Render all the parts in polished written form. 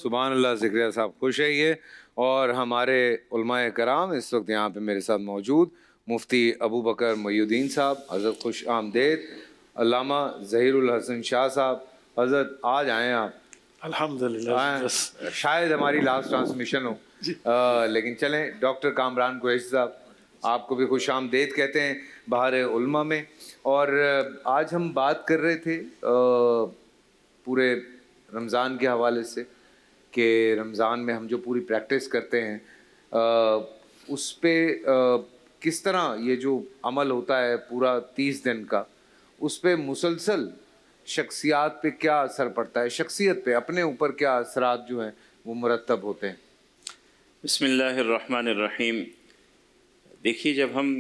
سبحان اللہ. ذکریہ صاحب خوش رہیے. اور ہمارے علماء کرام اس وقت یہاں پہ میرے ساتھ موجود مفتی ابو بکر محی الدین صاحب، حضرت خوش آمدید. علامہ ظہیر الحسن شاہ صاحب، حضرت آج آئیں آپ. الحمدللہ. شاید ہماری لاسٹ ٹرانسمیشن ہو، لیکن چلیں. ڈاکٹر کامران قریشی صاحب، آپ کو بھی خوش آمدید کہتے ہیں بہار علماء میں. اور آج ہم بات کر رہے تھے پورے رمضان کے حوالے سے کہ رمضان میں ہم جو پوری پریکٹس کرتے ہیں اس پہ کس طرح یہ جو عمل ہوتا ہے پورا 30 دن کا، اس پہ مسلسل شخصیات پہ کیا اثر پڑتا ہے، شخصیت پہ اپنے اوپر کیا اثرات جو ہیں وہ مرتب ہوتے ہیں. بسم اللہ الرحمن الرحیم. دیکھیے، جب ہم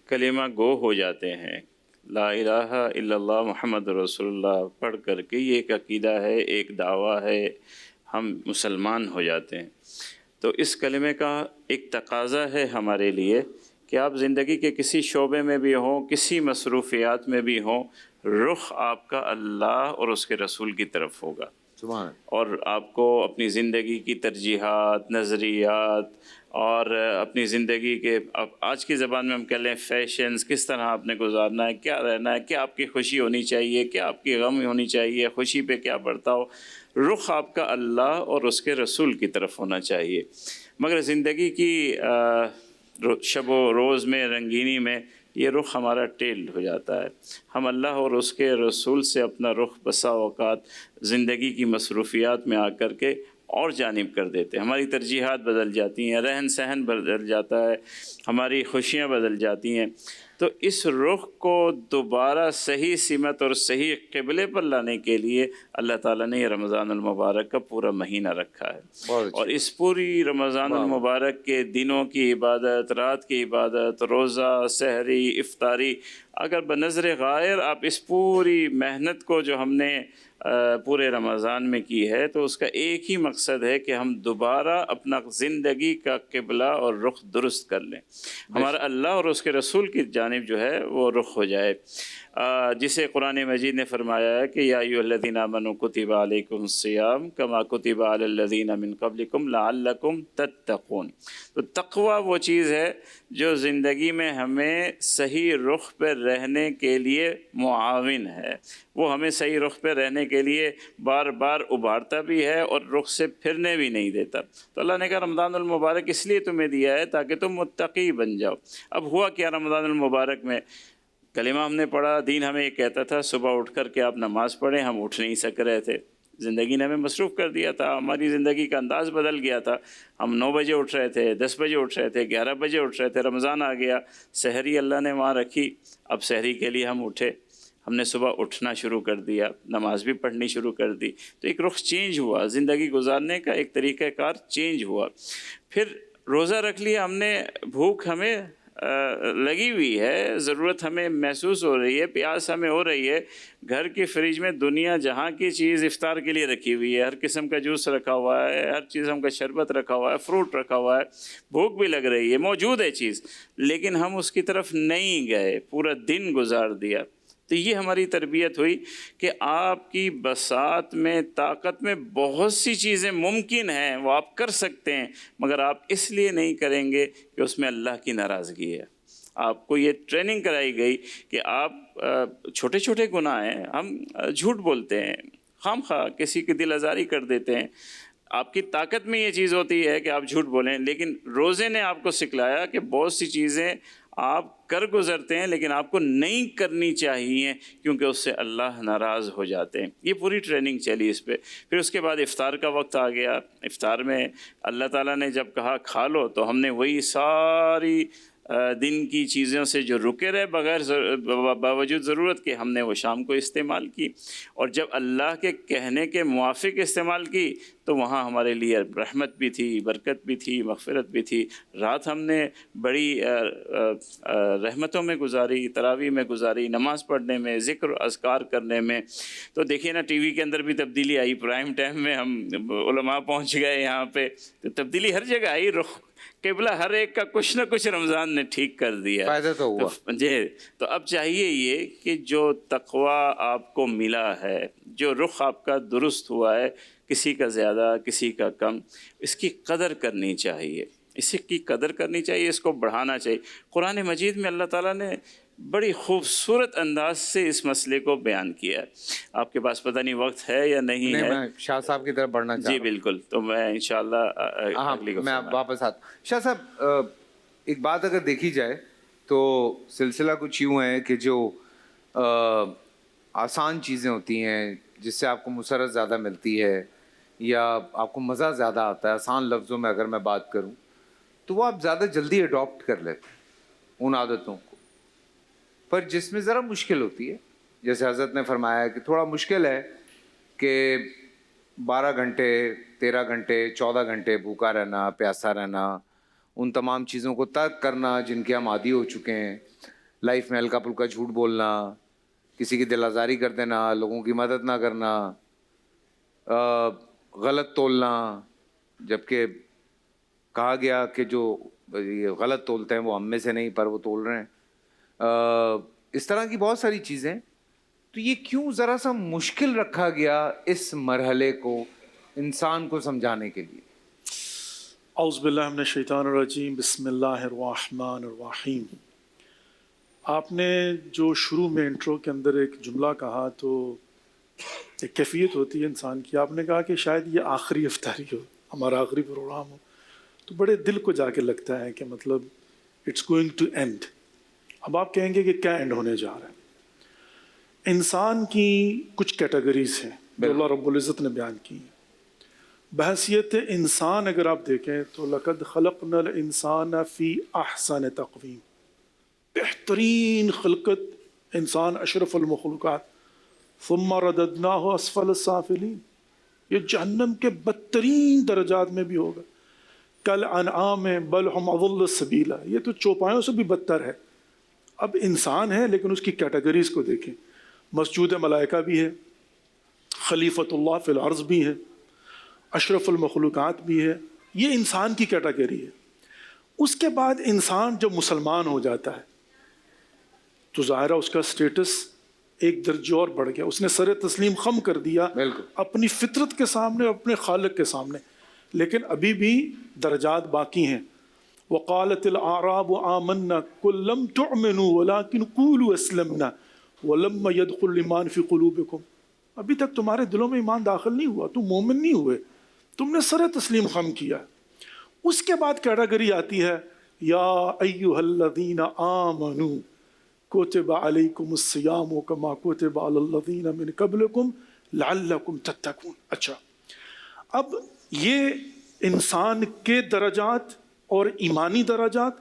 کلمہ گو ہو جاتے ہیں، لا الہ الا اللہ محمد رسول اللہ پڑھ کر کے، یہ ایک عقیدہ ہے، ایک دعویٰ ہے، ہم مسلمان ہو جاتے ہیں. تو اس کلمے کا ایک تقاضا ہے ہمارے لیے کہ آپ زندگی کے کسی شعبے میں بھی ہوں، کسی مصروفیات میں بھی ہوں، رخ آپ کا اللہ اور اس کے رسول کی طرف ہوگا. اور آپ کو اپنی زندگی کی ترجیحات، نظریات اور اپنی زندگی کے آج کی زبان میں ہم کہہ لیں فیشنز، کس طرح آپ نے گزارنا ہے، کیا رہنا ہے، کیا آپ کی خوشی ہونی چاہیے، کیا آپ کی غم ہونی چاہیے، خوشی پہ کیا بڑھتا ہو، رخ آپ کا اللہ اور اس کے رسول کی طرف ہونا چاہیے. مگر زندگی کی شب و روز میں، رنگینی میں، یہ رخ ہمارا ٹیل ہو جاتا ہے. ہم اللہ اور اس کے رسول سے اپنا رخ بسا اوقات زندگی کی مصروفیات میں آ کر کے اور جانب کر دیتے ہیں. ہماری ترجیحات بدل جاتی ہیں، رہن سہن بدل جاتا ہے، ہماری خوشیاں بدل جاتی ہیں. تو اس رخ کو دوبارہ صحیح سمت اور صحیح قبلے پر لانے کے لیے اللہ تعالیٰ نے یہ رمضان المبارک کا پورا مہینہ رکھا ہے. اور اس پوری رمضان المبارک کے دنوں کی عبادت، رات کی عبادت، روزہ، سحری، افطاری، اگر بنظر غائر آپ اس پوری محنت کو جو ہم نے پورے رمضان میں کی ہے، تو اس کا ایک ہی مقصد ہے کہ ہم دوبارہ اپنا زندگی کا قبلہ اور رخ درست کر لیں. ہمارا اللہ اور اس کے رسول کی جانب جو ہے وہ رخ ہو جائے. جسے قرآن مجید نے فرمایا ہے کہ یا ایھا الذین آمنوا کتب علیکم الصیام کما کتب علی الذین من قبلکم لعلکم تتقون. تو تقوی وہ چیز ہے جو زندگی میں ہمیں صحیح رخ پہ رہنے کے لیے معاون ہے. وہ ہمیں صحیح رخ پہ رہنے کے لیے بار بار ابھارتا بھی ہے اور رخ سے پھرنے بھی نہیں دیتا. تو اللہ نے کہا رمضان المبارک اس لیے تمہیں دیا ہے تاکہ تم متقی بن جاؤ. اب ہوا کیا رمضان المبارک میں؟ کلمہ ہم نے پڑھا، دین ہمیں یہ کہتا تھا صبح اٹھ کر کے آپ نماز پڑھیں، ہم اٹھ نہیں سک رہے تھے. زندگی نے ہمیں مصروف کر دیا تھا، ہماری زندگی کا انداز بدل گیا تھا. ہم 9 بجے اٹھ رہے تھے، 10 بجے اٹھ رہے تھے، 11 بجے اٹھ رہے تھے. رمضان آ گیا، سحری اللہ نے وہاں رکھی. اب سحری کے لیے ہم اٹھے، ہم نے صبح اٹھنا شروع کر دیا، نماز بھی پڑھنی شروع کر دی. تو ایک رخ چینج ہوا، زندگی گزارنے کا ایک طریقہ کار چینج ہوا. پھر روزہ رکھ لیا ہم نے، بھوک ہمیں لگی ہوئی ہے، ضرورت ہمیں محسوس ہو رہی ہے، پیاس ہمیں ہو رہی ہے. گھر کی فریج میں دنیا جہاں کی چیز افطار کے لیے رکھی ہوئی ہے، ہر قسم کا جوس رکھا ہوا ہے، ہر قسم کا شربت رکھا ہوا ہے، فروٹ رکھا ہوا ہے، بھوک بھی لگ رہی ہے، موجود ہے چیز، لیکن ہم اس کی طرف نہیں گئے، پورا دن گزار دیا. تو یہ ہماری تربیت ہوئی کہ آپ کی بساط میں، طاقت میں بہت سی چیزیں ممکن ہیں، وہ آپ کر سکتے ہیں، مگر آپ اس لیے نہیں کریں گے کہ اس میں اللہ کی ناراضگی ہے. آپ کو یہ ٹریننگ کرائی گئی کہ آپ چھوٹے چھوٹے گناہ ہیں، ہم جھوٹ بولتے ہیں، خام خواہ کسی کی دل آزاری کر دیتے ہیں. آپ کی طاقت میں یہ چیز ہوتی ہے کہ آپ جھوٹ بولیں، لیکن روزے نے آپ کو سکھلایا کہ بہت سی چیزیں آپ کر گزرتے ہیں لیکن آپ کو نہیں کرنی چاہیے کیونکہ اس سے اللہ ناراض ہو جاتے ہیں. یہ پوری ٹریننگ چلی اس پہ. پھر اس کے بعد افطار کا وقت آ گیا. افطار میں اللہ تعالیٰ نے جب کہا کھا لو، تو ہم نے وہی ساری دن کی چیزوں سے جو رکے رہے باوجود ضرورت کے، ہم نے وہ شام کو استعمال کی. اور جب اللہ کے کہنے کے موافق استعمال کی تو وہاں ہمارے لیے رحمت بھی تھی، برکت بھی تھی، مغفرت بھی تھی. رات ہم نے بڑی رحمتوں میں گزاری، تراویح میں گزاری، نماز پڑھنے میں، ذکر اذکار کرنے میں. تو دیکھیے نا، ٹی وی کے اندر بھی تبدیلی آئی. پرائم ٹائم میں ہم علماء پہنچ گئے یہاں پہ، تو تبدیلی ہر جگہ آئی. رخ قبلہ ہر ایک کا کچھ نہ کچھ رمضان نے ٹھیک کر دیا. فائدہ تو ہوا جی. تو اب چاہیے یہ کہ جو تقوی آپ کو ملا ہے، جو رخ آپ کا درست ہوا ہے، کسی کا زیادہ کسی کا کم، اس کی قدر کرنی چاہیے، اس کی قدر کرنی چاہیے، اس کو بڑھانا چاہیے۔ قرآن مجید میں اللہ تعالیٰ نے بڑی خوبصورت انداز سے اس مسئلے کو بیان کیا ہے۔ آپ کے پاس پتہ نہیں وقت ہے یا نہیں ہے؟ میں شاہ صاحب کی طرف بڑھنا چاہتا جی بالکل، تو میں انشاءاللہ اگلی میں واپس آتا ہوں۔ شاہ صاحب ایک بات اگر دیکھی جائے تو سلسلہ کچھ یوں ہے کہ جو آسان چیزیں ہوتی ہیں جس سے آپ کو مسرت زیادہ ملتی ہے یا آپ کو مزہ زیادہ آتا ہے، آسان لفظوں میں اگر میں بات کروں تو وہ آپ زیادہ جلدی اڈاپٹ کر لیتے ہیں ان عادتوں کو، پر جس میں ذرا مشکل ہوتی ہے، جیسے حضرت نے فرمایا کہ تھوڑا مشکل ہے کہ 12 گھنٹے 13 گھنٹے 14 گھنٹے بھوکا رہنا، پیاسا رہنا، ان تمام چیزوں کو ترک کرنا جن کے ہم عادی ہو چکے ہیں، لائف میں ہلکا پھلکا جھوٹ بولنا، کسی کی دل آزاری کر دینا، لوگوں کی مدد نہ کرنا، غلط تولنا، جبکہ کہا گیا کہ جو یہ غلط تولتے ہیں وہ ہم میں سے نہیں پر وہ تول رہے ہیں، اس طرح کی بہت ساری چیزیں۔ تو یہ کیوں ذرا سا مشکل رکھا گیا اس مرحلے کو انسان کو سمجھانے کے لیے؟ اعوذ باللہ من الشیطان الرجیم، بسم اللہ الرحمن الرحیم۔ آپ نے جو شروع میں انٹرو کے اندر ایک جملہ کہا تو ایک کیفیت ہوتی ہے انسان کی، آپ نے کہا کہ شاید یہ آخری افطاری ہو، ہمارا آخری پروگرام ہو، تو بڑے دل کو جا کے لگتا ہے کہ مطلب اٹس گوئنگ ٹو اینڈ۔ اب آپ کہیں گے کہ کیا اینڈ ہونے جا رہا ہے؟ انسان کی کچھ کیٹیگریز ہیں جو اللہ رب العزت نے بیان کی ہیں۔ بحیثیت انسان اگر آپ دیکھیں تو لقد خلقنا الانسان فی احسن تقویم، بہترین خلقت انسان، اشرف المخلوقات، ثم رددناہ اسفل السافلین، یہ جہنم کے بدترین درجات میں بھی ہوگا، کل انعام بل ہم اضل سبیلا، یہ تو چوپایوں سے بھی بدتر ہے۔ اب انسان ہے لیکن اس کی کیٹیگریز کو دیکھیں، مسجود ملائکہ بھی ہے، خلیفۃ اللہ فی الارض بھی ہے، اشرف المخلوقات بھی ہے، یہ انسان کی کیٹیگری ہے۔ اس کے بعد انسان جب مسلمان ہو جاتا ہے تو ظاہرہ اس کا سٹیٹس ایک درجہ اور بڑھ گیا، اس نے سر تسلیم خم کر دیا اپنی فطرت کے سامنے، اپنے خالق کے سامنے، لیکن ابھی بھی درجات باقی ہیں۔ وقالت الاعراب آمنا قل لم تؤمنوا ولكن قولوا اسلمنا ولما يدخل الايمان في قلوبكم، ابھی تک تمہارے دلوں میں ایمان داخل نہیں ہوا، تم مومن نہیں ہوئے، تم نے سر تسلیم خم کیا۔ اس کے بعد کیٹیگری آتی ہے یا ایھا الذین آمنوا کتب علیکم الصیام کما کتب علی الذین من قبلکم لعلکم تتقون۔ اچھا، اب یہ انسان کے درجات اور ایمانی درجات،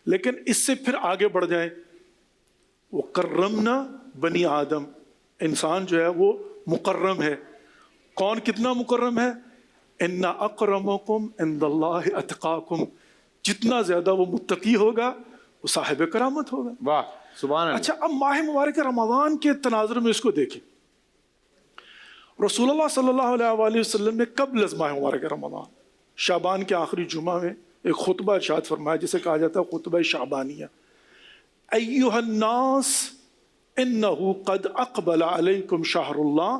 لیکن اس سے پھر آگے بڑھ جائیں، وَكَرَّمْنَا بنی آدم، انسان جو ہے وہ مکرم ہے۔ کون کتنا مکرم ہے؟ اِنَّ أَكْرَمَكُمْ عِنْدَ اللَّهِ أَتْقَاكُمْ، جتنا زیادہ وہ متقی ہوگا وہ صاحب کرامت ہوگا۔ واہ سبحان اللہ۔ اچھا، اب ماہ مبارک رمضان کے تناظر میں اس کو دیکھیں۔ رسول اللہ صلی اللہ علیہ وآلہ وسلم نے قبل از ماہ مبارک رمضان، شعبان کے آخری جمعہ میں ایک خطبہ ارشاد فرمایا جسے کہا جاتا ہے خطبہ شعبانیہ۔ ایھا الناس انہ قد اقبل علیکم شہر اللہ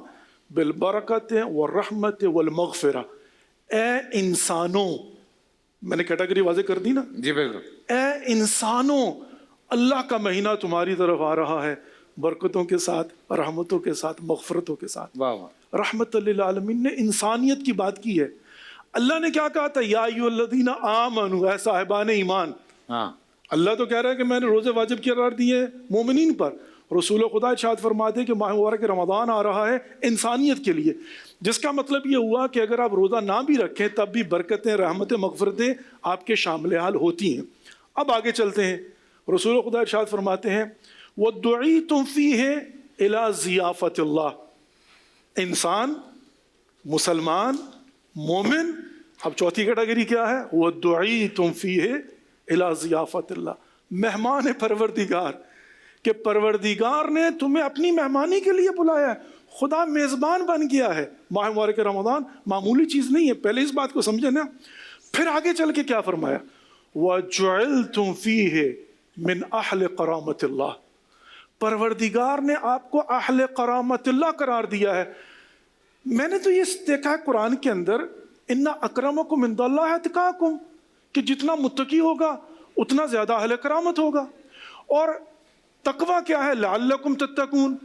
بالبرکۃ والرحمۃ والمغفرہ، اے انسانوں، میں نے کیٹیگری واضح کر دی نا؟ جی بالکل۔ اے انسانوں، اللہ کا مہینہ تمہاری طرف آ رہا ہے برکتوں کے ساتھ، رحمتوں کے ساتھ، مغفرتوں کے ساتھ۔ واہ واہ۔ رحمت للعالمین نے انسانیت کی بات کی ہے۔ اللہ نے کیا کہا تھا؟ یا ایھا الذین آمنوا، اے صاحبان ایمان۔ ہاں، اللہ تو کہہ رہا ہے کہ میں نے روزے واجب قرار دیے مومنین پر، رسول خدا ارشاد فرماتے ہیں کہ ماہ مبارک رمضان آ رہا ہے انسانیت کے لیے، جس کا مطلب یہ ہوا کہ اگر آپ روزہ نہ بھی رکھیں تب بھی برکتیں، رحمتیں، مغفرتیں آپ کے شامل حال ہوتی ہیں۔ اب آگے چلتے ہیں، رسول خدا ارشاد فرماتے ہیں وَدُعِيتُمْ فِيهِ إِلَىٰ ضِيَافَةِ اللَّهِ، انسان، مسلمان، مومن۔ اب چوتھی کیٹیگری کیا ہے؟ وَدُعِيتُمْ فِيهِ إِلَىٰ ضِيَافَةِ اللَّهِ، مہمان پروردگار، کہ پروردگار نے تمہیں اپنی مہمانی کے لیے بلایا ہے، خدا میزبان بن گیا ہے۔ ماہ مبارک رمضان معمولی چیز نہیں ہے، پہلے اس بات کو سمجھیں نا۔ پھر آگے چل کے کیا فرمایا؟ وَجُعِلْتُمْ فِيهِ مِنْ أَهْلِ قَرَامَةِ اللَّهِ، پروردگار نے آپ کو اہل قرامت اللہ قرار دیا ہے۔ میں نے تو یہ دیکھا ہے قرآن کے اندر ان اکرمکم عند اللہ اتقاکم، کہ جتنا متقی ہوگا اتنا زیادہ اہل کرامت ہوگا. اور تقوی کیا ہے؟ لعلکم تتقون،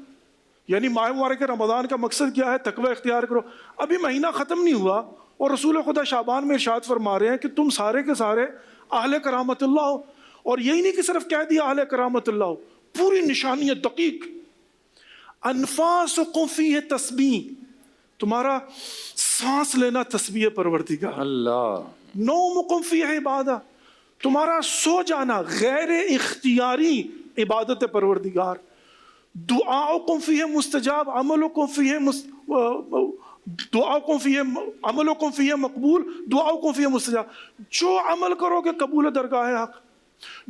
یعنی ماہ مبارک رمضان کا مقصد کیا ہے؟ تقوی اختیار کرو. ابھی مہینہ ختم نہیں ہوا اور رسول خدا شعبان میں ارشاد فرما رہے ہیں کہ تم سارے کے سارے اہل کرامت اللہ ہو. اور یہی نہیں کہ صرف کہہ دیا اہل کرامت اللہ ہو، پوری نشانی دقیق. انفاسکم فیہ تسبیح، تمہارا سانس لینا تسبیح پروردگار. اللہ. نومکم فیہ عبادہ، تمہارا سو جانا غیر اختیاری عبادت پروردگار. دعاؤکم فیہ مستجاب، عملکم فیہ دعاؤکم فیہ عملکم فیہ مقبول، دعاؤکم فیہ مستجاب. جو عمل کرو گے قبول درگاہ حق،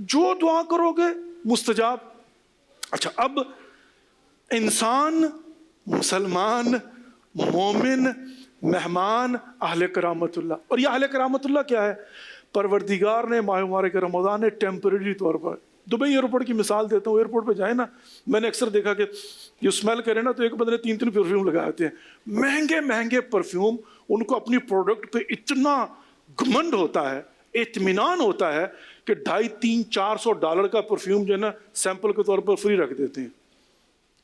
جو دعا کرو گے مستجاب. اچھا، اب انسان، مسلمان، مومن، مہمان، اہل کرامت اللہ. اور یہ اہل کرامت اللہ کیا ہے؟ پروردگار نے ماہ مبارک رمضان نے ٹیمپریری طور پر، دبئی ایئرپورٹ کی مثال دیتا ہوں، ایئرپورٹ پہ جائیں نا، میں نے اکثر دیکھا کہ یہ اسمیل کرے نا تو ایک بندے نے 3 پرفیوم لگائے ہوتے ہیں، مہنگے مہنگے پرفیوم. ان کو اپنی پروڈکٹ پہ اتنا گھمنڈ ہوتا ہے، اطمینان ہوتا ہے کہ $200-400 کا پرفیوم جو ہے نا سیمپل کے طور پر فری رکھ دیتے ہیں.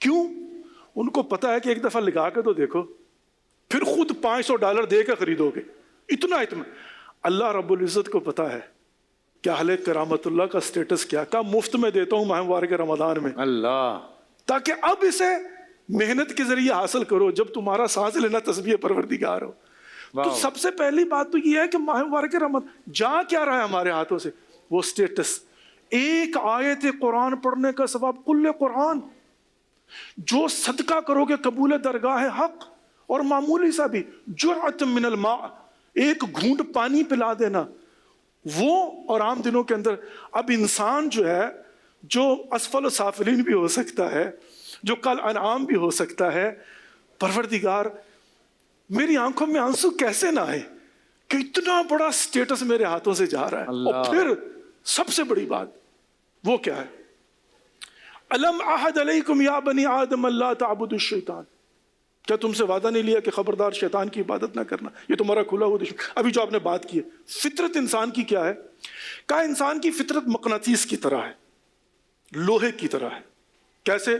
کیوں؟ ان کو پتا ہے کہ ایک دفعہ لگا کے تو دیکھو، پھر خود $500 دے کے خریدو گے. اتنا اللہ رب العزت کو پتا ہے کہ اہل کرامت اللہ کا سٹیٹس کیا. کا مفت میں دیتا ہوں ماہ مبارک رمضان میں، اللہ، تاکہ اب اسے محنت کے ذریعے حاصل کرو جب تمہارا سانس لینا تسبیح پروردگار ہو. تو سب سے پہلی بات تو یہ ہے کہ ماہ مبارک رمضان جا کیا رہا ہے ہمارے ہاتھوں سے؟ وہ سٹیٹس. ایک آیت قرآن پڑھنے کا ثواب کل قرآن. جو صدقہ کرو گے قبول درگاہ حق. اور معمولی سا بھی جرعۃ من الماء، ایک گھونٹ پانی پلا دینا، وہ اور عام دنوں کے اندر. اب انسان جو ہے، جو اسفل و سافلین بھی ہو سکتا ہے، جو کل انعام بھی ہو سکتا ہے، پروردگار میری آنکھوں میں آنسو کیسے نہ آئے کہ اتنا بڑا سٹیٹس میرے ہاتھوں سے جا رہا ہے. اور پھر سب سے بڑی بات وہ کیا ہے؟ الم احد علیکم یا بنی آدم اللہ تعبدوا الشیطان، کیا تم سے وعدہ نہیں لیا کہ خبردار شیطان کی عبادت نہ کرنا؟ یہ تمہارا کھلا ہوا دشمن. ابھی جو آپ نے بات کی ہے، فطرت انسان کی کیا ہے؟ کہا انسان کی فطرت مقناطیس کی طرح ہے، لوہے کی طرح ہے. کیسے؟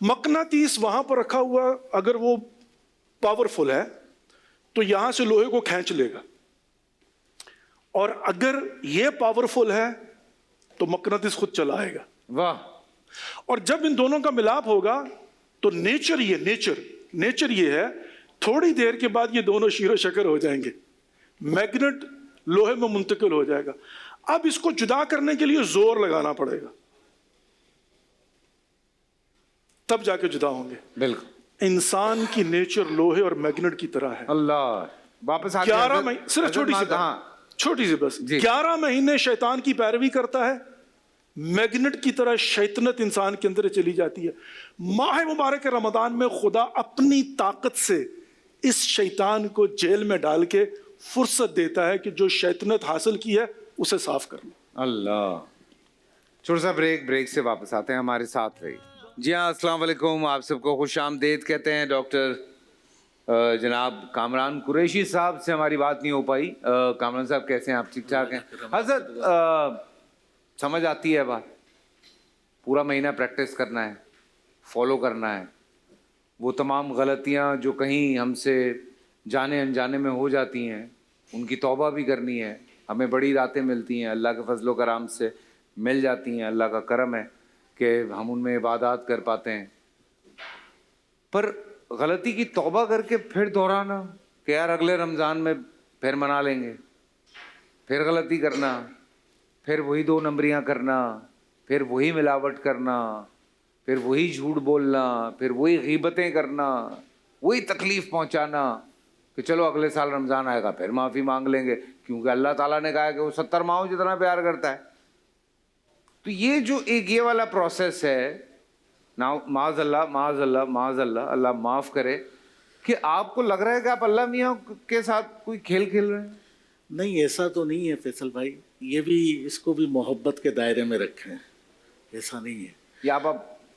مقناطیس وہاں پر رکھا ہوا اگر وہ پاورفل ہے تو یہاں سے لوہے کو کھینچ لے گا، اور اگر یہ پاورفل ہے تو مقناطیس خود چلائے گا. واہ. اور جب ان دونوں کا ملاپ ہوگا تو نیچر یہ ہے، تھوڑی دیر کے بعد یہ دونوں شیر و شکر ہو جائیں گے، میگنٹ لوہے میں منتقل ہو جائے گا. اب اس کو جدا کرنے کے لیے زور لگانا پڑے گا، تب جا کے جدا ہوں گے. بالکل. انسان کی نیچر لوہے اور میگنٹ کی طرح ہے. اللہ. واپس 11 مہینے، صرف چھوٹی سی بس 11 مہینے شیطان کی پیروی کرتا ہے، میگنٹ کی طرح شیطنت انسان کے اندر چلی جاتی ہے. ماہ مبارک رمضان میں خدا اپنی طاقت سے اس شیطان کو جیل میں ڈال کے فرصت دیتا ہے کہ جو شیطنت حاصل کی ہے اسے صاف کر لو. اللہ. چھوٹا سا بریک سے واپس آتے ہیں، ہمارے ساتھ رہی. جی ہاں، السلام علیکم، آپ سب کو خوش آمدید کہتے ہیں. ڈاکٹر جناب کامران قریشی صاحب سے ہماری بات نہیں ہو پائی. کامران صاحب کیسے ہیں آپ؟ ٹھیک ٹھاک ہیں حضرت؟ سمجھ آتی ہے بات، پورا مہینہ پریکٹس کرنا ہے، فالو کرنا ہے. وہ تمام غلطیاں جو کہیں ہم سے جانے انجانے میں ہو جاتی ہیں ان کی توبہ بھی کرنی ہے. ہمیں بڑی راتیں ملتی ہیں، اللہ کے فضل و کرم سے مل جاتی ہیں، اللہ کا کرم ہے کہ ہم ان میں عبادات کر پاتے ہیں. پر غلطی کی توبہ کر کے پھر دہرانا کہ یار اگلے رمضان میں پھر منا لیں گے، پھر غلطی کرنا، پھر وہی 2 نمبریاں کرنا، پھر وہی ملاوٹ کرنا، پھر وہی جھوٹ بولنا، پھر وہی غیبتیں کرنا، وہی تکلیف پہنچانا کہ چلو اگلے سال رمضان آئے گا پھر معافی مانگ لیں گے، کیونکہ اللہ تعالیٰ نے کہا ہے کہ وہ 70 ماہوں جتنا پیار کرتا ہے. تو یہ جو ایک یہ والا پروسیس ہے، معاذ اللہ اللہ معاف کرے، کہ آپ کو لگ رہا ہے کہ آپ اللہ میاں کے ساتھ کوئی کھیل کھیل رہے ہیں. نہیں، ایسا تو نہیں ہے فیصل بھائی، یہ بھی اس کو بھی محبت کے دائرے میں رکھیں، ایسا نہیں ہے. یا آپ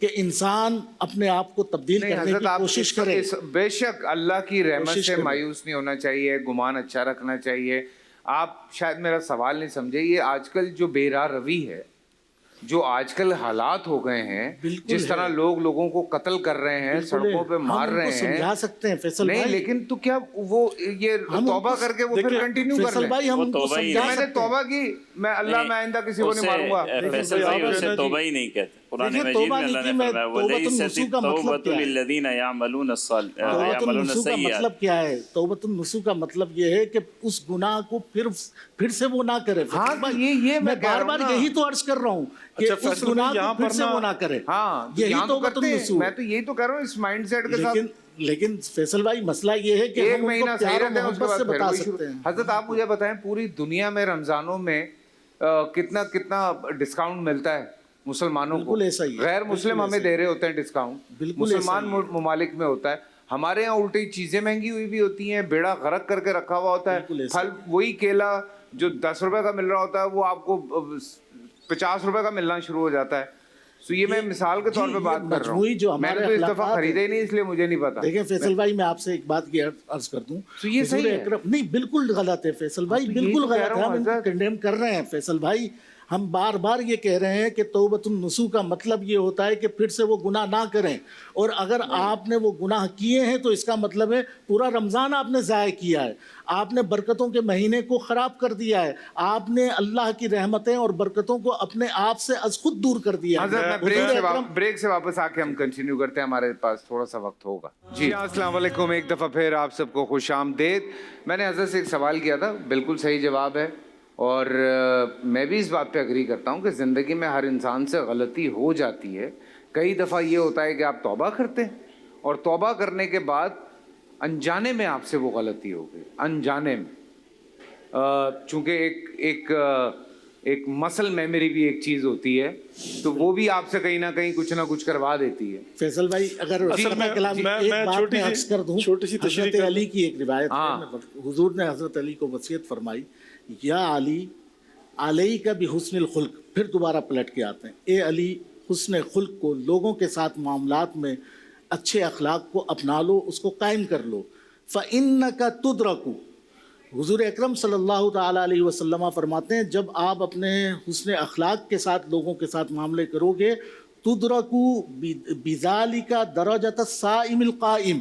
کہ انسان اپنے آپ کو تبدیل نہیں کرنے حضرت کی آپ کوشش کرے. بے شک اللہ کی رحمت کوشش سے کریں. مایوس نہیں ہونا چاہیے, گمان اچھا رکھنا چاہیے. آپ شاید میرا سوال نہیں سمجھے, یہ آج کل جو بے راہ روی ہے, جو آج کل حالات ہو گئے ہیں, بالکل جس طرح لوگ لوگوں کو قتل کر رہے ہیں, سڑکوں پہ مار ہم ان رہے کو ہیں, سمجھا سکتے ہیں فیصل نہیں بھائی. لیکن تو کیا وہ یہ توبہ کر کے وہ پھر کنٹینیو کر فیصل لیں؟ بھائی ہم وہ ان کو توبہ ہی سمجھا میں نے سکتے ہیں. توبہ کی, میں اللہ میں آئندہ کسی کو نہیں ماروں گا. فیصل بھائی آپ اسے جو ہے توبہ ہی نہیں کہتے. قرآن دیکھیں مجید توبہ میں اللہ نہیں نے کی, میں فرمایا توبۃ وَلَيْسَتِ النُّصُوح کا مطلب التَّوْبَةُ کیا ہے؟ لِلَّذِينَ يَعْمَلُونَ توبۃ النصوح کا السَّيِّئَاتِ. مطلب کیا ہے؟ توبۃ النصوح کا مطلب یہ ہے کہ اس گناہ کو پھر سے وہ نہ کرے. ہاں فیصل بھائی, یہ میں کہہ رہا بار ہوں بار نا. یہی تو عرض کر رہا ہوں کہ اچھا اس فیصل بھائی گناہ یہاں کو پھر پر سے نا- وہ نہ کرے. ہاں یہی یہاں تو توبۃ کرتے ہیں, النصوح. میں تو یہی تو کہہ رہا ہوں, اس مائنڈ سیٹ کے ساتھ لیکن فیصل بھائی مسئلہ یہ ہے کہ ایک ہم ان کو مہینہ صحیح پیار و رہتے ہیں, اس کے محبت بعد سے پھر بتا وہی شروع. سکتے ہیں. حضرت آپ مجھے بتائیں, پوری دنیا میں رمضانوں میں کتنا ڈسکاؤنٹ ملتا ہے مسلمانوں کو؟ بالکل ایسا ہی ہے. غیر مسلم بالکل ہمیں ایسا دے رہے ہوتے ہیں ڈسکاؤنٹ, بالکل مسلمان ایسا ہی ہے. ممالک میں ہوتا ہے. ہمارے یہاں الٹی چیزیں مہنگی ہوئی بھی ہوتی ہیں, بیڑا غرق کر کے رکھا ہوا ہوتا ہے. بالکل ایسا پھل وہی کیلا جو 10 روپے کا مل رہا ہوتا ہے وہ آپ کو 50 روپے کا ملنا شروع ہو جاتا ہے. سو یہ میں مثال کے طور پہ بات کر رہا مجموعی جو ہوں, میں نے ہمارے تو اس دفعہ اخلاقات خریدا ہی نہیں, اس لیے مجھے نہیں پتا. دیکھیں فیصل بھائی, میں آپ سے ایک بات کی عرض کر دوں. تو یہ حضور صحیح ہے. اکرم نہیں, بالکل غلط ہے فیصل بھائی, تو یہی بالکل تو کہہ غلط رہا ہے. ہوں ہم ان کو حضرت. کنڈیم کر رہے ہیں فیصل بھائی. ہم بار بار یہ کہہ رہے ہیں کہ توبۃ النصوح کا مطلب یہ ہوتا ہے کہ پھر سے وہ گناہ نہ کریں. اور اگر آپ نے وہ گناہ کیے ہیں تو اس کا مطلب ہے پورا رمضان آپ نے ضائع کیا ہے, آپ نے برکتوں کے مہینے کو خراب کر دیا ہے, آپ نے اللہ کی رحمتیں اور برکتوں کو اپنے آپ سے از خود دور کر دیا ہے. حضرت میں حضور اکرم بریک سے واپس آ کے ہم کنٹینیو کرتے ہیں, ہمارے پاس تھوڑا سا وقت ہوگا. جی السلام علیکم, ایک دفعہ پھر آپ سب کو خوش آمدید. میں نے حضرت سے ایک سوال کیا تھا, بالکل صحیح جواب ہے, اور میں بھی اس بات پہ اگری کرتا ہوں کہ زندگی میں ہر انسان سے غلطی ہو جاتی ہے. کئی دفعہ یہ ہوتا ہے کہ آپ توبہ کرتے ہیں اور توبہ کرنے کے بعد انجانے میں آپ سے وہ غلطی ہو گئی, انجانے میں. چونکہ ایک مسل میموری بھی ایک چیز ہوتی ہے, تو وہ بھی آپ سے کہیں نہ کہیں کچھ نہ کچھ کروا دیتی ہے. فیصل بھائی اگر اصل میں ایک بات میں عرض کر دوں, چھوٹی سی تشریح حضرت علی کی ایک روایت ہاں. ہے, حضور نے حضرت علی کو وصیت فرمائی, یا علی علی کا بھی حسن الخلق. پھر دوبارہ پلٹ کے آتے ہیں, اے علی حسن خلق کو, لوگوں کے ساتھ معاملات میں اچھے اخلاق کو اپنا لو, اس کو قائم کر لو. فَإِنَّكَ تُدْرَكُ. حضور اکرم صلی اللہ تعالیٰ علیہ وسلم فرماتے ہیں جب آپ اپنے حسن اخلاق کے ساتھ لوگوں کے ساتھ معاملے کرو گے, تُدْرَكُ بِذَلِكَ دَرَجَةَ الصَّائِمِ الْقَائِمِ,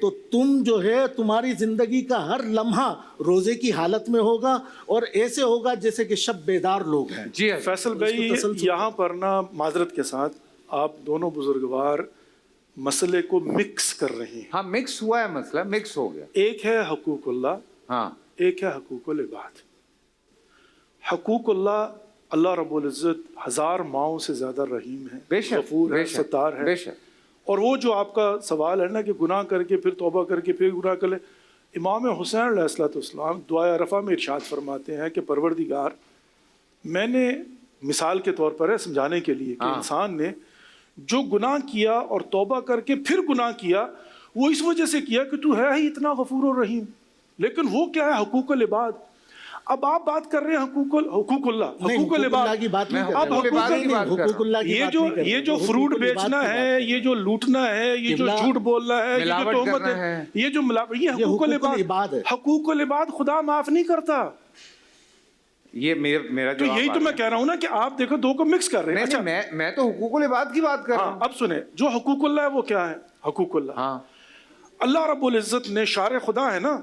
تو تم جو ہے تمہاری زندگی کا ہر لمحہ روزے کی حالت میں ہوگا اور ایسے ہوگا جیسے کہ شب بیدار لوگ ہیں. جی فیصل بھائی یہاں پر نا معذرت کے ساتھ آپ دونوں بزرگوار مسئلے کو مکس کر رہے ہیں. ہاں مکس ہوا ہے, مسئلہ مکس ہو گیا. ایک ہے حقوق اللہ, ہاں ایک ہے حقوق العباد. حقوق اللہ, اللہ رب العزت 1000 ماؤں سے زیادہ رحیم ہے, بے شک, غفور ہے, ستار ہے. بے شک. اور وہ جو آپ کا سوال ہے نا کہ گناہ کر کے پھر توبہ کر کے پھر گناہ کر لے, امام حسین علیہ السلام دعائے عرفہ میں ارشاد فرماتے ہیں کہ پروردگار, میں نے مثال کے طور پر ہے سمجھانے کے لیے کہ انسان نے جو گناہ کیا اور توبہ کر کے پھر گناہ کیا, وہ اس وجہ سے کیا کہ تو ہے ہی اتنا غفور و رحیم, لیکن وہ کیا ہے حقوق العباد. اب آپ بات کر رہے ہیں حقوق اللہ, حقوق العباد کی بات نہیں, اب حقوق اللہ یہ جو فروٹ بیچنا ہے, یہ جو لوٹنا ہے, یہ جو جھوٹ بولنا ہے, یہ جو تہمت ہے, یہ جو ملاوٹ, یہ حقوق العباد ہے. حقوق العباد خدا معاف نہیں کرتا. یہ میرا تو یہی تو میں کہہ رہا ہوں نا کہ آپ دیکھو دو کو مکس کر رہے ہیں. اچھا میں تو حقوق العباد کی بات کر رہا ہوں. اب سنیں, جو حقوق اللہ ہے وہ کیا ہے؟ حقوق اللہ, اللہ رب العزت نے شارع خدا ہے نا,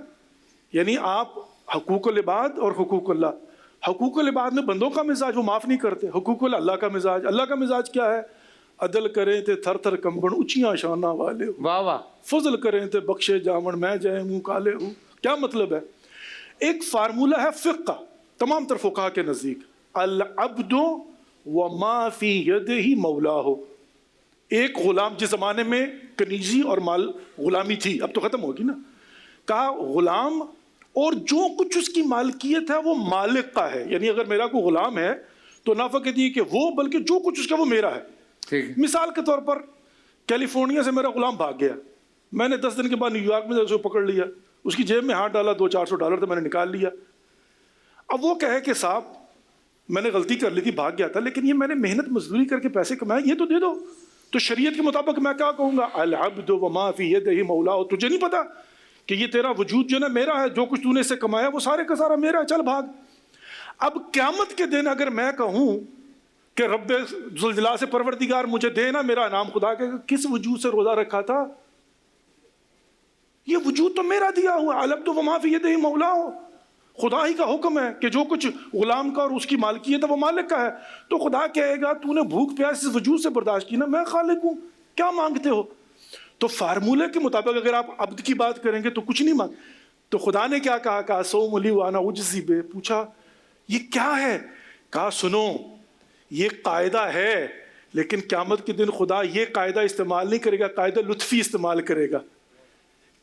یعنی آپ حقوق العباد اور حقوق اللہ. حقوق العباد میں بندوں کا مزاج وہ معاف نہیں کرتے. حقوق اللہ کا مزاج, اللہ کا مزاج کیا ہے؟ عدل کریں تے تھر تھر کمبن اونچیاں شانہ والے ہو, واہ واہ, فضل کریں تے بخشے جامن میں جائے منہ کالے ہوں. کیا مطلب ہے؟ ایک فارمولہ ہے فقہ کا تمام تر فقہا کے نزدیک, العبد وما فی یدہ مولاہ. ایک غلام, جس زمانے میں کنیزی اور مال غلامی تھی, اب تو ختم ہوگی نا, کہا غلام اور جو کچھ اس کی مالکیت ہے وہ مالک کا ہے. یعنی اگر میرا کوئی غلام ہے تو نہ فقط یہ کہ وہ, بلکہ جو کچھ اس کا وہ میرا ہے. مثال کے طور پر کیلیفورنیا سے میرا غلام بھاگ گیا, میں نے 10 دن کے بعد نیو یارک میں اسے پکڑ لیا, اس کی جیب میں ہاتھ ڈالا, $200-400 تھے, میں نے نکال لیا. اب وہ کہے کہ صاحب میں نے غلطی کر لی تھی, بھاگ گیا تھا, لیکن یہ میں نے محنت مزدوری کر کے پیسے کمائے, یہ تو دے دو. تو شریعت کے مطابق میں کیا کہوں گا؟ العبد وما فی یدہ مولاہ. تجھے نہیں پتا کہ یہ تیرا وجود جو ہے نا میرا ہے, جو کچھ تو نے اس سے کمایا وہ سارے کا سارا میرا ہے, چل بھاگ. اب قیامت کے دن اگر میں کہوں کہ رب ذوالجلال سے پروردگار مجھے دے نا میرا انعام, خدا کے کس وجود سے روزہ رکھا تھا؟ یہ وجود تو میرا دیا ہوا. العبد وما فی یدہ مولاہ, خدا ہی کا حکم ہے کہ جو کچھ غلام کا اور اس کی مالکیت ہے وہ مالک کا ہے. تو خدا کہے گا تو نے بھوک پیاس اس وجود سے برداشت کی نا, میں خالق ہوں, کیا مانگتے ہو؟ تو فارمولے کے مطابق اگر آپ عبد کی بات کریں گے تو کچھ نہیں مانگ. تو خدا نے کیا کہا؟ کہا سوم لی وانا اجزی بے. پوچھا یہ کیا ہے؟ کہا سنو یہ قاعدہ ہے, لیکن قیامت کے دن خدا یہ قاعدہ استعمال نہیں کرے گا, قاعدہ لطفی استعمال کرے گا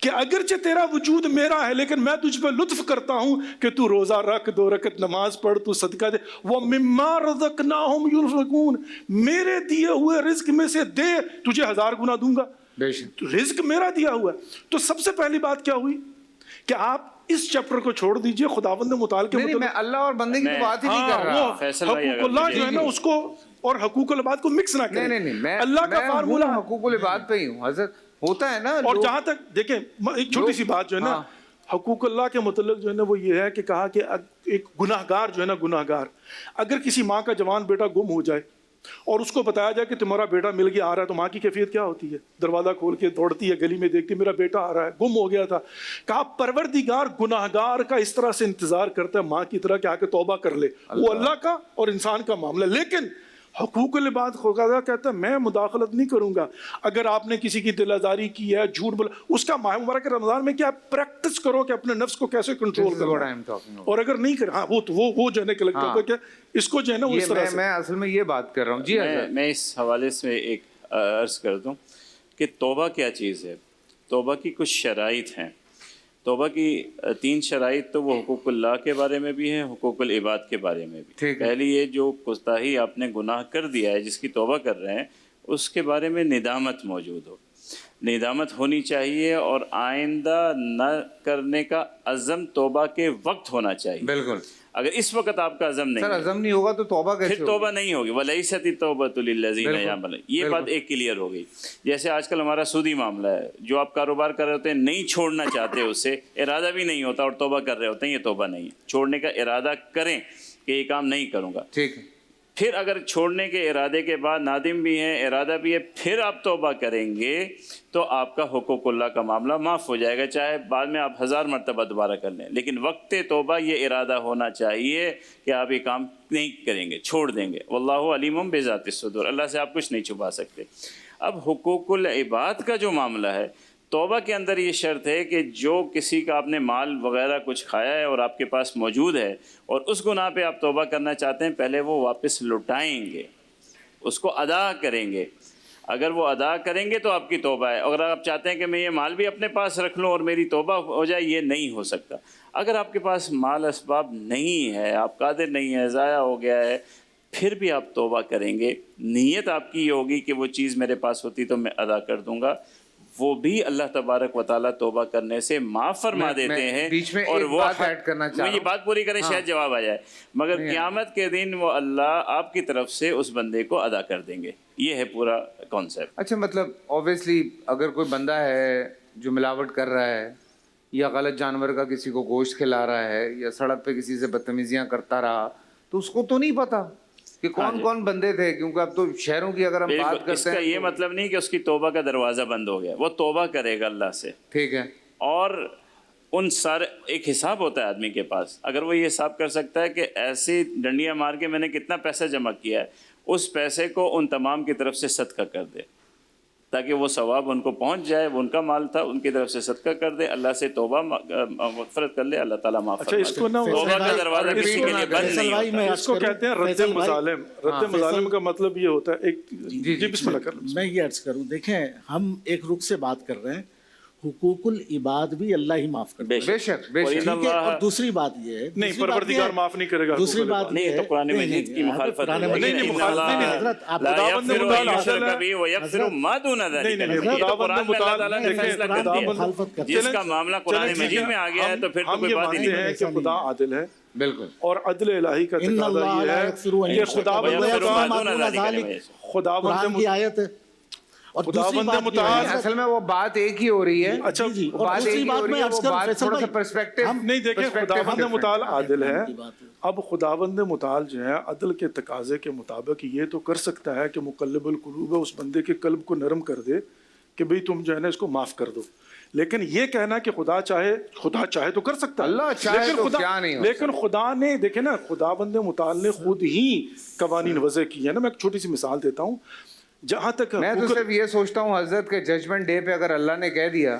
کہ اگرچہ تیرا وجود میرا ہے لیکن میں تجھ پہ لطف کرتا ہوں کہ تو روزہ رکھ, 2 رکعت نماز پڑھ, تو صدقہ دے. وَمِمَّا رَزَقْنَاهُمْ يُنْفِقُونَ, میرے دیے ہوئے رزق میں سے دے, تجھے 1000 گنا دوں گا. تو رزق میرا دیا ہوا ہے. تو سب سے پہلی بات کیا ہوئی کہ آپ اس چیپٹر کو چھوڑ دیجئے, خداوند متعال کے نہیں, میں اللہ اور بندے کی تو بات ہی نہیں کر رہا. حقوق اللہ جو ہے نا اس کو اور حقوق العباد کو مکس نہ کریں. نہیں, میں اللہ کا فارمولہ حقوق العباد پہ ہی ہوں حضرت. ہوتا ہے نا, اور جہاں تک دیکھیں ایک چھوٹی سی بات جو ہے نا حقوق اللہ کے متعلق جو ہے نا وہ یہ ہے کہ کہا کہ ایک گناہ گار جو ہے نا, گناہ گار اگر کسی ماں کا جوان بیٹا گم ہو جائے اور اس کو بتایا جائے کہ تمہارا بیٹا مل گیا, آ رہا ہے, تو ماں کی کیفیت کیا ہوتی ہے؟ دروازہ کھول کے دوڑتی ہے, گلی میں دیکھتی میرا بیٹا آ رہا ہے, گم ہو گیا تھا. کہا پروردگار گناہ گار کا اس طرح سے انتظار کرتا ہے ماں کی طرح کہ آ کے توبہ کر لے. وہ اللہ کا اور انسان کا معاملہ. لیکن حقوق العباد خدا کہتا ہے میں مداخلت نہیں کروں گا. اگر آپ نے کسی کی دل آزاری کی ہے, جھوٹ بولا, اس کا ماہ مبارک رمضان میں کیا پریکٹس کرو کہ اپنے نفس کو کیسے کنٹرول کرو. اور اگر نہیں کر, ہاں وہ جو ہے کہ لگتا ہے کہ اس کو جو ہے نا اس طرح سے. میں اصل میں یہ بات کر رہا ہوں. جی میں اس حوالے سے ایک عرض کر دوں کہ توبہ کیا چیز ہے. توبہ کی کچھ شرائط ہیں. توبہ کی 3 شرائط تو وہ حقوق اللہ کے بارے میں بھی ہیں, حقوق العباد کے بارے میں بھی. پہلی یہ جو کوتاہی آپ نے گناہ کر دیا ہے جس کی توبہ کر رہے ہیں اس کے بارے میں ندامت موجود ہو, ندامت ہونی چاہیے, اور آئندہ نہ کرنے کا عزم توبہ کے وقت ہونا چاہیے. بالکل. اگر اس وقت آپ کا عزم نہیں, سر عزم نہیں ہوگا تو توبہ کیسے پھر توبہ نہیں ہوگی. وَلَيْسَتِ التَّوْبَةُ لِلَّذِينَ يَعْمَلُونَ. یہ بات ایک کلیئر ہو گئی. جیسے آج کل ہمارا سودی معاملہ ہے, جو آپ کاروبار کر رہے ہوتے ہیں نہیں چھوڑنا چاہتے, اس سے ارادہ بھی نہیں ہوتا اور توبہ کر رہے ہوتے ہیں, یہ توبہ نہیں. چھوڑنے کا ارادہ کریں کہ یہ کام نہیں کروں گا. ٹھیک ہے. پھر اگر چھوڑنے کے ارادے کے بعد نادم بھی ہیں, ارادہ بھی ہے, پھر آپ توبہ کریں گے تو آپ کا حقوق اللہ کا معاملہ معاف ہو جائے گا, چاہے بعد میں آپ 1000 مرتبہ دوبارہ کر لیں. لیکن وقت توبہ یہ ارادہ ہونا چاہیے کہ آپ یہ کام نہیں کریں گے, چھوڑ دیں گے. واللہ علیم بذات الصدور, اللہ سے آپ کچھ نہیں چھپا سکتے. اب حقوق العباد کا جو معاملہ ہے, توبہ کے اندر یہ شرط ہے کہ جو کسی کا آپ نے مال وغیرہ کچھ کھایا ہے اور آپ کے پاس موجود ہے اور اس گناہ پہ آپ توبہ کرنا چاہتے ہیں, پہلے وہ واپس لوٹائیں گے, اس کو ادا کریں گے. اگر وہ ادا کریں گے تو آپ کی توبہ ہے. اگر آپ چاہتے ہیں کہ میں یہ مال بھی اپنے پاس رکھ لوں اور میری توبہ ہو جائے, یہ نہیں ہو سکتا. اگر آپ کے پاس مال اسباب نہیں ہے, آپ قادر نہیں ہے, ضائع ہو گیا ہے, پھر بھی آپ توبہ کریں گے. نیت آپ کی یہ ہوگی کہ وہ چیز میرے پاس ہوتی تو میں ادا کر دوں گا. وہ بھی اللہ تبارک و تعالیٰ توبہ کرنے سے معاف فرما دیتے ہیں. بیچ میں اور ایک وہ بات ایڈ کرنا چاہ رہا ہوں, یہ بات پوری کریں شاید جواب آ جائے. مگر قیامت کے دن وہ اللہ آپ کی طرف سے اس بندے کو ادا کر دیں گے. یہ ہے پورا کانسیپٹ. اچھا, مطلب اوبیسلی اگر کوئی بندہ ہے جو ملاوٹ کر رہا ہے یا غلط جانور کا کسی کو گوشت کھلا رہا ہے یا سڑک پہ کسی سے بدتمیزیاں کرتا رہا, تو اس کو تو نہیں پتا کہ کون کون بندے تھے, کیونکہ اب تو شہروں کی اگر ہم بات کرتے ہیں, اس کا یہ مطلب نہیں کہ اس کی توبہ کا دروازہ بند ہو گیا. وہ توبہ کرے گا اللہ سے, ٹھیک ہے, اور ان سارے ایک حساب ہوتا ہے آدمی کے پاس. اگر وہ یہ حساب کر سکتا ہے کہ ایسی ڈنڈیاں مار کے میں نے کتنا پیسہ جمع کیا ہے, اس پیسے کو ان تمام کی طرف سے صدقہ کر دے تاکہ وہ ثواب ان کو پہنچ جائے. وہ ان کا مال تھا, ان کی طرف سے صدقہ کر دے, اللہ سے توبہ مغفرت کر لے, اللہ تعالیٰ معاف فرما دے. اس کو نا توبہ کا دروازہ کسی کے لیے بند نہیں ہوتا. اس کو کہتے ہیں رد مظالم. رد مظالم کا مطلب یہ ہوتا ہے ایک, جی بسم اللہ کر. میں یہ عرض کروں, دیکھیں ہم ایک رخ سے بات کر رہے ہیں, حقوق العباد بھی اللہ ہی معاف کرتا ہے. بے شک بے شک. ٹھیک ہے, اور دوسری بات یہ ہے, نہیں پروردگار معاف نہیں کرے گا. دوسری بات نہیں, تو قرآن مجید کی مخالفت ہے. نہیں مخالفت آپ لا یغفر ان یشرک به ویغفر ما دون ذلک. جس کا معاملہ قرآن مجید میں آ گیا ہے تو پھر تو کوئی بات ہی نہیں ہے کہ خدا عادل ہے. بالکل. اور عدل الہی کا تقاضا یہ ہے کہ خداوند کی آیت ہے, اور دوسری خداوند بات یہ متعال ہے- اصل میں وہ بات ایک ہی ہو رہی ہے. اچھا جی جی، وہ اور بات دوسری ایک ہی بات ہو رہی میں ہے, عرض وہ کروں بات فیصل تھوڑا سا بھائی، پرسپیکٹو. نہیں دیکھیں خداوند متعال عادل ہے. کی بات ہے۔ اب خداوند متعال جو ہے عدل کے تقاضے کے مطابق یہ تو کر سکتا ہے کہ مقلب القلوب ہے، اس بندے کے قلب کو نرم کر دے کہ بھئی تم جو ہے نا اس کو معاف کر دو. لیکن یہ کہنا کہ خدا چاہے تو کر سکتا ہے، اللہ چاہے لیکن تو کیا نہیں ہو لیکن خدا نے دیکھیں نا خداوند متعال نے خود ہی قوانین وضع کی ہے نا. میں ایک چھوٹی سی مثال دیتا ہوں. جہاں تک میں تو صرف یہ سوچتا ہوں حضرت کے ججمنٹ ڈے پہ اگر اللہ نے کہہ دیا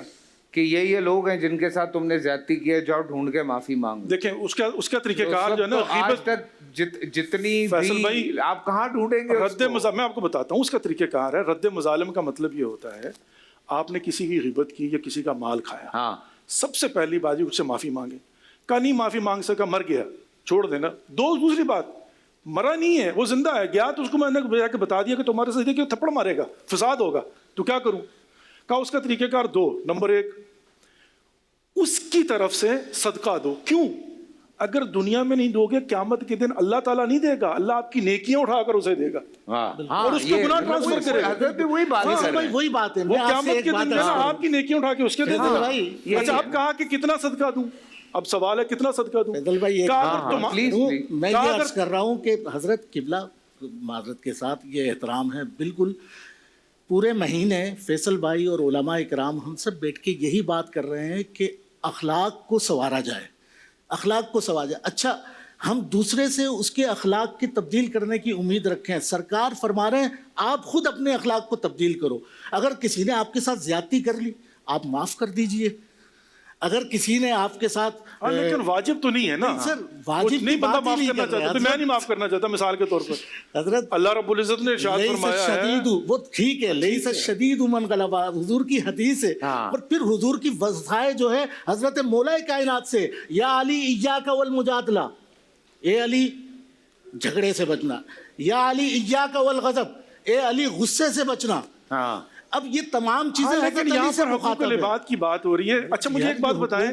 کہ یہ لوگ ہیں جن کے ساتھ تم نے زیادتی کی ہے، جاؤ ڈھونڈ کے معافی مانگو. دیکھیں اس کا طریقہ تو کار جو ہے نا تو آج غیبت تک جتنی فیصل بھی بھائی، آپ کہاں ڈھونڈیں گے اس رد کو؟ میں آپ کو بتاتا ہوں اس کا طریقہ کار ہے. رد مظالم کا مطلب یہ ہوتا ہے آپ نے کسی کی غیبت کی یا کسی کا مال کھایا، ہاں سب سے پہلی بات اس سے معافی مانگے. کہا نہیں معافی مانگ سکا، مر گیا، چھوڑ دینا. دوسری بات، مرا نہیں ہے، وہ زندہ ہے. گیا تو اس کو میں نے جا کے بتا دیا کہ تمہارے ساتھ کہ تھپڑ مارے گا، فساد ہوگا، تو کیا کروں؟ کہا اس کا طریقہ کار دو. نمبر ایک، اس کی طرف سے صدقہ دو. کیوں؟ اگر دنیا میں نہیں دو گے قیامت کے دن اللہ تعالیٰ نہیں دے گا، اللہ آپ کی نیکیاں اٹھا کر اسے دے گا اور اس کو گناہ ٹرانسفر کرے گا. حضرت بھی وہی بات فیصل کر رہے بھائی ہیں. وہی بات ہے. وہ میں آپ سے قیامت ایک کے بات دن عرض نا کروں۔ آپ کی نیکیاں اٹھا کے اس کے دے فیصل دے بھائی، گا. اچھا آپ کہا کہ کتنا صدقہ دوں؟ اب سوال ہے کتنا صدقہ دوں؟ فیصل بھائی ایک کہا بات اگر تم- پلیز ہوں، پلیز. میں کہا یہ اگر- عرض کر رہا ہوں کہ حضرت قبلہ معذرت کے ساتھ یہ احترام ہے بالکل. پورے مہینے فیصل بھائی اور علماء اکرام ہم سب بیٹھ کے یہی بات کر رہے ہیں کہ اخلاق کو سنوارا جائے، اخلاق کو سنوارا جائے. اچھا ہم دوسرے سے اس کے اخلاق کی تبدیل کرنے کی امید رکھیں. سرکار فرما رہے ہیں آپ خود اپنے اخلاق کو تبدیل کرو. اگر کسی نے آپ کے ساتھ زیادتی کر لی آپ معاف کر دیجئے. اگر کسی نے آپ کے ساتھ ہاں لیکن واجب تو نہیں ہے نا. نہیں سر، واجب نہیں کی بندہ بات ہی معاف نہیں کرنا کر رہے چاہتا تو میں نہیں معاف کرنا چاہتا. مثال کے طور پر حضرت اللہ رب العزت نے ارشاد لیس فرمایا ہے الشدید، وہ ٹھیک ہے لیس الشدید من غلب، حضور کی حدیث ہے. ہاں. اور پھر حضور کی وصائے جو ہے حضرت مولا کائنات سے، یا علی ایاک والمجادلہ، اے علی جھگڑے سے بچنا، یا علی ایاک والغضب، اے علی غصے سے بچنا. ہاں اب یہ تمام چیزیں لیکن حضرت یہاں علی سے پر حقوق مخاطب ہے. العباد کی بات ہو رہی ہے. اچھا مجھے ایک بات بتائیں،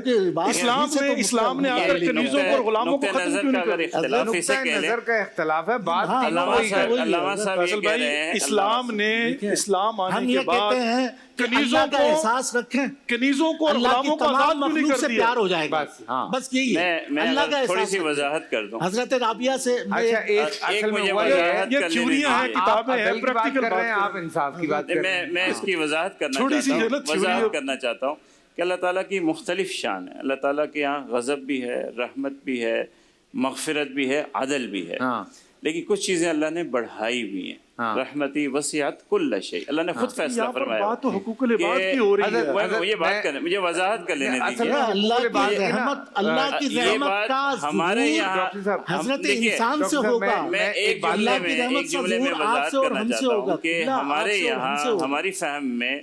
اسلام نے آ کر کنیزوں کو اور غلاموں کو ختم کیوں نہیں اگر کیا؟ اختلاف اسے نقطۂ کہہ لیں، نظر کا اختلاف ہے. بات ہاں، تینوں علامہ وہی کر رہے ہیں. علامہ صاحب یہ فیصل کہہ بھائی رہے ہیں، اسلام نے دیکھیں، اسلام ہم آنے یہ کے بعد کہتے ہیں کہ کنیزوں اللہ کا کو احساس رکھیں، کنیزوں کو اور اللہ کی غلاموں کو تمام آزاد کیوں نہیں مخلوق کر سے دیا؟ پیار ہو جائے گا. بس، ہاں. بس یہی ہے میں اللہ کا اگر تھوڑی احساس سی رکھیں. وضاحت کر دوں. حضرت رابعہ سے میں اچھا ایک ایک اصل میں مجھے ہوا یہ ہے وضاحت یہ کر لینے تھیوریاں ہیں، دیجیے. آپ کتابیں ہیں، عدل کی بات پریکٹیکل کر رہے ہیں، بات آپ انصاف کی بات کر رہے ہیں. میں اس کی وضاحت کرنا تھوڑی سی چاہتا جو ہے نا ہوں، تھیوری وضاحت کرنا چاہتا ہوں کہ اللہ تعالیٰ کی مختلف شان ہے. اللہ تعالیٰ کے یہاں غضب بھی ہے، رحمت بھی ہے، مغفرت بھی ہے، عدل بھی ہے. ہاں. لیکن کچھ چیزیں اللہ نے بڑھائی بھی ہیں. ہاں. رحمتی وسعت کل شیء، اللہ نے خود فیصلہ یہاں پر فرمایا بات تو حقوق العباد کہ کی ہو رہی حضرت- ہے. مجھے بات کرنے، مجھے وضاحت کر لینے اصل دیجیے. میں اللہ حقوق کی العباد ہے نا. رحمت، اللہ کی یہ رحمت بات کا ہمارے ظہور یہاں ڈاکٹر صاحب حضرت دیکھیے، انسان سے ڈاکٹر صاحب، ہوگا. میں ایک بات- جملے اللہ کی میں رحمت ایک کا جملے میں ظہور آپ وضاحت سے اور کرنا ہم سے چاہتا ہوں ہوگا. کہ اللہ آپ ہمارے سے اور ہم سے یہاں ہوگا. ہماری فہم میں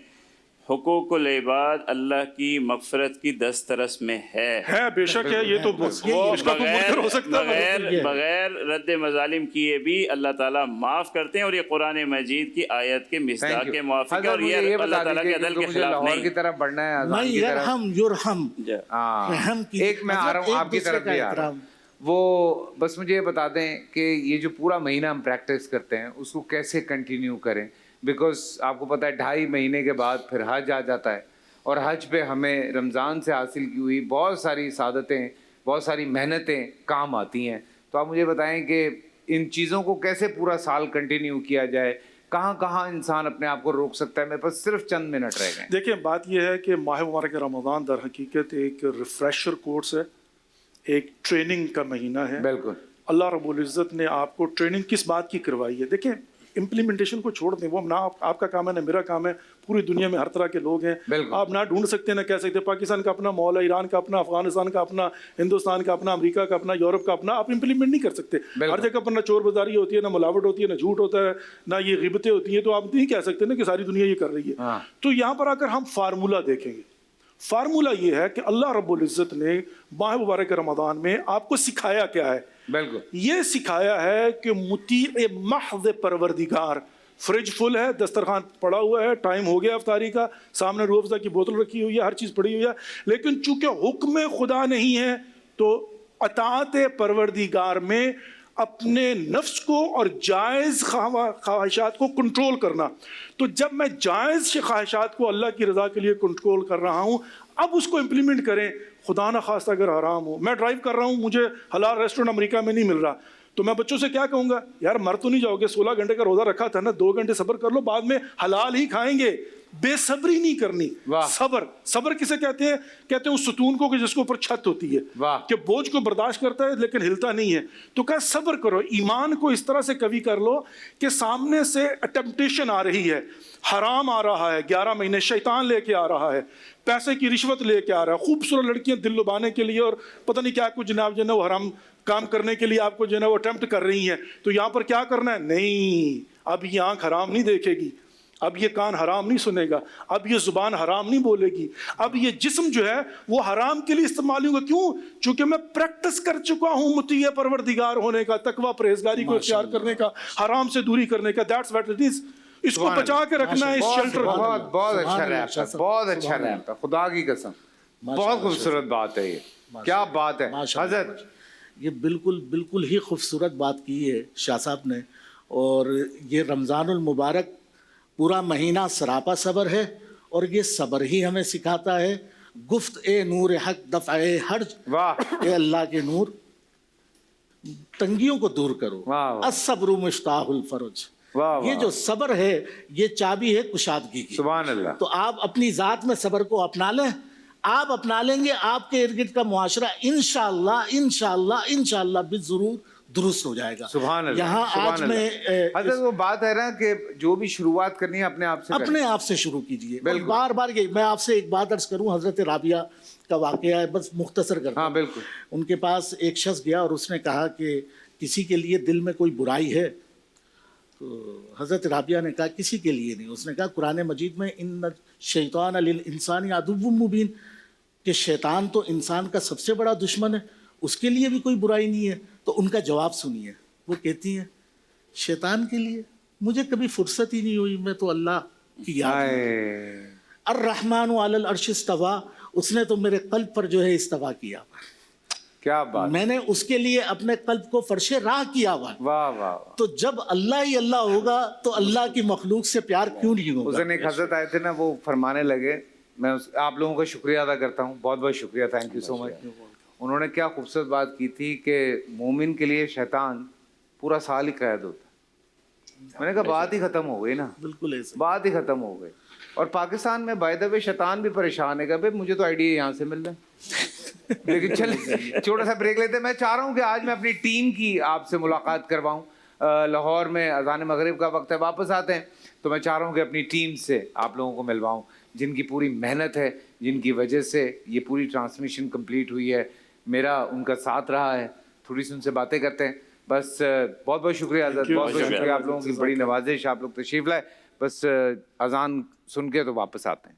حقوق العباد اللہ کی مغفرت کی دسترس میں ہے. بے شک ہے. یہ تو وہ اس کا تو منکر ہو سکتا ہے. بغیر رد مظالم کیے بھی اللہ تعالیٰ معاف کرتے ہیں، اور یہ قرآن مجید کی آیت کے مصداق کے موافق ہے، اور یہ اللہ تعالیٰ کے عدل کے خلاف لاہور نہیں. کی طرف بڑھنا ہے، میں اذان کی طرف. یرحم یرحم، ہاں. رحم کی ایک میں آ رہا ہوں آپ کی طرف بھی آ رہا ہوں. وہ بس مجھے یہ بتا دیں کہ یہ جو پورا مہینہ ہم پریکٹس کرتے ہیں اس کو کیسے کنٹینیو کریں، بیکاز آپ کو پتہ ہے 2.5 مہینے کے بعد پھر حج آ جاتا ہے، اور حج پہ ہمیں رمضان سے حاصل کی ہوئی بہت ساری سعادتیں، بہت ساری محنتیں کام آتی ہیں. تو آپ مجھے بتائیں کہ ان چیزوں کو کیسے پورا سال کنٹینیو کیا جائے، کہاں کہاں انسان اپنے آپ کو روک سکتا ہے. میرے پاس صرف چند منٹ رہ گئے. دیکھیں بات یہ ہے کہ ماہ مبارک رمضان در حقیقت ایک ریفریشر کورس ہے، ایک ٹریننگ کا مہینہ ہے. بالکل. اللہ رب العزت نے آپ کو ٹریننگ کس بات کی کروائی ہے؟ دیکھیں امپلیمنٹیشن کو چھوڑ دیں، وہ نہ آپ کا کام ہے نہ میرا کام ہے. پوری دنیا میں ہر طرح کے لوگ ہیں. آپ نہ ڈھونڈ سکتے نہ کہہ سکتے. پاکستان کا اپنا ماحول ہے، ایران کا اپنا، افغانستان کا اپنا، ہندوستان کا اپنا، امریکہ کا اپنا، یورپ کا اپنا. آپ امپلیمنٹ نہیں کر سکتے. ہر جگہ پر نہ چور بازاری ہوتی ہے، نہ ملاوٹ ہوتی ہے، نہ جھوٹ ہوتا ہے، نہ یہ غیبتیں ہوتی ہیں. تو آپ نہیں کہہ سکتے نا کہ ساری دنیا یہ کر رہی ہے. تو یہاں پر آ کر ہم فارمولہ دیکھیں گے. فارمولہ یہ ہے کہ اللہ رب العزت نے ماہ مبارک رمضان میں آپ کو سکھایا کیا ہے. بالکل. یہ سکھایا ہے کہ مطیع محض پروردگار. فریج فل ہے، دسترخوان پڑا ہوا ہے، ٹائم ہو گیا افطاری کا، سامنے روح افزا کی بوتل رکھی ہوئی ہے، ہر چیز پڑی ہوئی ہے، لیکن چونکہ حکم خدا نہیں ہے تو اطاعت پروردگار میں اپنے نفس کو اور جائز خواہشات کو کنٹرول کرنا. تو جب میں جائز خواہشات کو اللہ کی رضا کے لیے کنٹرول کر رہا ہوں, اب اس کو امپلیمنٹ کریں. خدا نہ خواستہ اگر حرام ہو, میں ڈرائیو کر رہا ہوں, مجھے حلال ریسٹورنٹ امریکہ میں نہیں مل رہا, تو میں بچوں سے کیا کہوں گا, یار مر تو نہیں جاؤ گے, 16 گھنٹے کا روزہ رکھا تھا نا, 2 گھنٹے صبر کر لو, بعد میں حلال ہی کھائیں گے. بے صبری نہیں کرنی. صبر, صبر کسے کہتے ہیں؟ کہتے ہیں اس ستون کو کہ جس کے اوپر چھت ہوتی ہے, کہ بوجھ کو برداشت کرتا ہے لیکن ہلتا نہیں ہے. تو کہا صبر کرو, ایمان کو اس طرح سے قوی کر لو کہ سامنے سے ٹیمپٹیشن آ رہی ہے, حرام آ رہا ہے, 11 مہینے شیطان لے کے آ رہا ہے, پیسے کی رشوت لے کے آ رہا ہے, خوبصورت لڑکیاں دل لبانے کے لیے اور پتہ نہیں کیا کچھ جناب جو ہے وہ حرام کام کرنے کے لیے آپ کو جو ہے نا وہ اٹیمپٹ کر رہی ہیں. تو یہاں پر کیا کرنا ہے؟ نہیں, اب یہ آنکھ حرام نہیں دیکھے گی, اب یہ کان حرام نہیں سنے گا, اب یہ زبان حرام نہیں بولے گی, اب یہ جسم جو ہے وہ حرام کے لیے استعمال ہوگا. کیوں؟ چونکہ میں پریکٹس کر چکا ہوں مطیع پروردگار ہونے کا, تقوی پرہیزگاری کو اختیار کرنے کا, حرام سے دوری کرنے کا. That's what it is. اس کو بچا کے رکھنا ہے اس شیلٹر. بہت اچھا ریپ ہے, بہت اچھا ریپ ہے, خدا کی قسم بہت خوبصورت بات ہے. یہ کیا بات ہے حضرت, یہ بالکل ہی خوبصورت بات کی ہے شاہ صاحب نے. اور یہ رمضان المبارک پورا مہینہ سراپا صبر ہے, اور یہ صبر ہی ہمیں سکھاتا ہے. گفت اے نور حق دفع حرج, اے اللہ کے نور تنگیوں کو دور کرو. الصبر مفتاح الفرج. یہ جو صبر ہے یہ چابی ہے کشادگی کی. سبحان اللہ. تو آپ اپنی ذات میں صبر کو اپنا لیں, آپ اپنا لیں گے, آپ کے ارد گرد کا معاشرہ انشاءاللہ بالضرور درست ہو جائے گا. سبحان اللہ. یہاں آج میں حضرت وہ بات ہے نا کہ جو بھی شروعات کرنی ہے اپنے آپ سے اپنے آپ سے شروع کیجئے. بار بار یہ میں آپ سے ایک بات عرض کروں, حضرت رابعہ کا واقعہ ہے, بس مختصر کرتا ہوں. ہاں بالکل. ان کے پاس ایک شخص گیا اور اس نے کہا کہ کسی کے لیے دل میں کوئی برائی ہے؟ تو حضرت رابعہ نے کہا کسی کے لیے نہیں. اس نے کہا قرآن مجید میں ان الشیطان للانسان عدو مبین, کہ شیطان تو انسان کا سب سے بڑا دشمن ہے, اس کے لیے بھی کوئی برائی نہیں ہے. تو ان کا جواب سنیے, وہ کہتی ہیں شیطان کے لیے مجھے کبھی فرصت ہی نہیں ہوئی, میں تو اللہ کی یاد میں. الرحمن علی العرش استویٰ, اس نے تو میرے قلب پر جو ہے استوا کیا. کیا بات, میں نے اس کے لیے اپنے قلب کو فرش راہ کیا ہوا. واہ واہ. تو جب اللہ ہی اللہ ہوگا تو اللہ کی مخلوق سے پیار کیوں نہیں ہوگا؟ اس دن ایک حضرت آئے تھے نا, وہ فرمانے لگے, میں آپ لوگوں کا شکریہ ادا کرتا ہوں, بہت بہت شکریہ, تھینک یو سو مچ. انہوں نے کیا خوبصورت بات کی تھی کہ مومن کے لیے شیطان پورا سال ہی قید ہوتا ہے. میں نے کہا بات ہی ختم ہو گئی نا, بالکل ایسے بات ہی ختم ہو گئی. اور پاکستان میں بائی دا وے شیطان بھی پریشان ہے کہ بھائی مجھے تو آئیڈیا یہاں سے مل رہا ہے. لیکن چلے چھوٹا سا بریک لیتے ہیں. میں چاہ رہا ہوں کہ آج میں اپنی ٹیم کی آپ سے ملاقات کرواؤں. لاہور میں اذان مغرب کا وقت ہے, واپس آتے ہیں, تو میں چاہ رہا ہوں کہ اپنی ٹیم سے آپ لوگوں کو ملواؤں, جن کی پوری محنت ہے, جن کی وجہ سے یہ پوری ٹرانسمیشن کمپلیٹ ہوئی ہے. میرا ان کا ساتھ رہا ہے. تھوڑی سی ان سے باتیں کرتے ہیں. بس بہت بہت شکریہ حضرت, بہت بہت شکریہ, آپ لوگوں کی بڑی نوازش, آپ لوگ تشریف لائے. بس اذان سن کے تو واپس آتے ہیں.